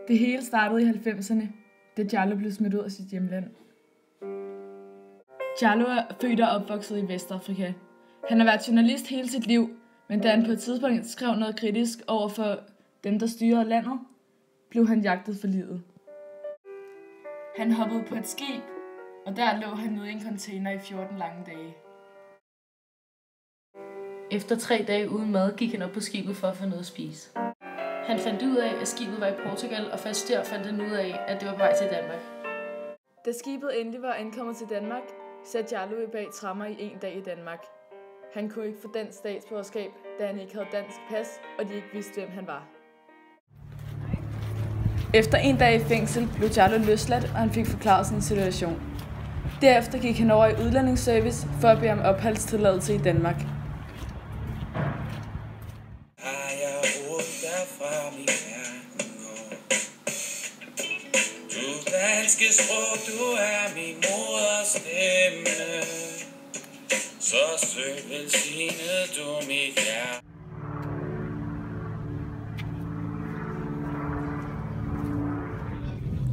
Det hele startede i 90'erne, da Jallow blev smidt ud af sit hjemland. Jallow er født og opvokset i Vestafrika. Han har været journalist hele sit liv, men da han på et tidspunkt skrev noget kritisk over for dem, der styrede landet, blev han jagtet for livet. Han hoppede på et skib, og der lå han nede i en container i 14 lange dage. Efter 3 dage uden mad gik han op på skibet for at få noget at spise. Han fandt ud af, at skibet var i Portugal, og først der fandt han ud af, at det var på vej til Danmark. Da skibet endelig var ankommet til Danmark, satte Jallow i bag tremmer i 1 dag i Danmark. Han kunne ikke få dansk statsborgerskab, da han ikke havde dansk pas, og de ikke vidste, hvem han var. Efter 1 dag i fængsel blev Jallow løsladt, og han fik forklaret sin situation. Derefter gik han over i udlændingsservice for at bede om opholdstilladelse i Danmark. Danske sprog, du er min moders stemme, så søg velsignet du mit hjerte.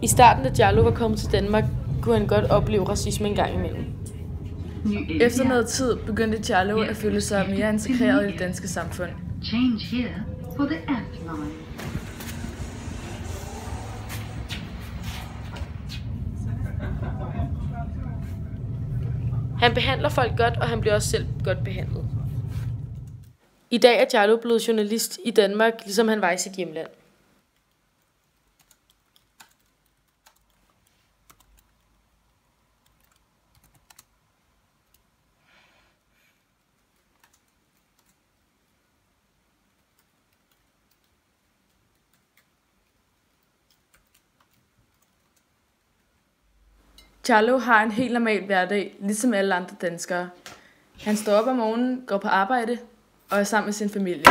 I starten, da Jallow var kommet til Danmark, kunne han godt opleve racisme en gang imellem. Efter noget tid begyndte Jallow at føle sig mere integreret i det danske samfund. Change here for the F line. Han behandler folk godt, og han bliver også selv godt behandlet. I dag er Jallow blevet journalist i Danmark, ligesom han var i sit hjemland. Jallow har en helt normal hverdag, ligesom alle andre danskere. Han står op om morgenen, går på arbejde og er sammen med sin familie.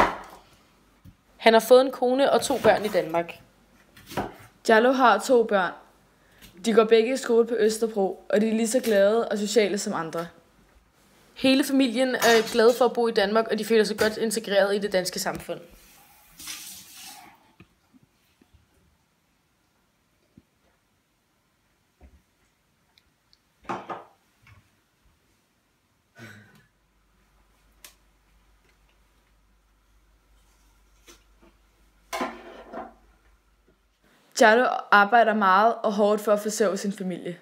Han har fået en kone og 2 børn i Danmark. Jallow har 2 børn. De går begge i skole på Østerbro, og de er lige så glade og sociale som andre. Hele familien er glade for at bo i Danmark, og de føler sig godt integreret i det danske samfund. Jallow arbejder meget og hårdt for at forsørge sin familie.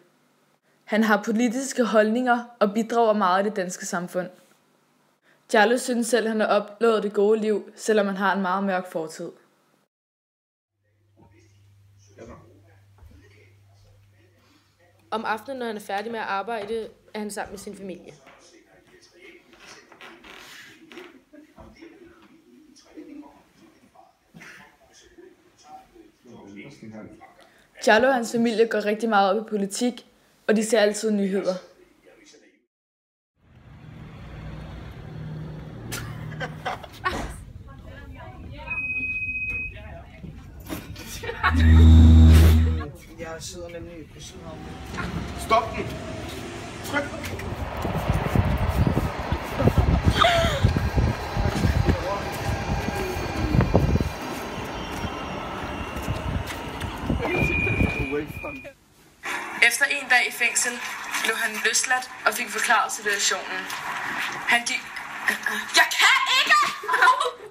Han har politiske holdninger og bidrager meget i det danske samfund. Jallow synes selv, at han har opnået det gode liv, selvom han har en meget mørk fortid. Om aftenen, når han er færdig med at arbejde, er han sammen med sin familie. Jallow og hans familie går rigtig meget op i politik, og de ser altid nyheder. Jeg sidder nemlig på siden om. Stop den! Tryk! Efter 1 dag i fængsel blev han løsladt og fik forklaret situationen. Han gik... Jeg kan ikke!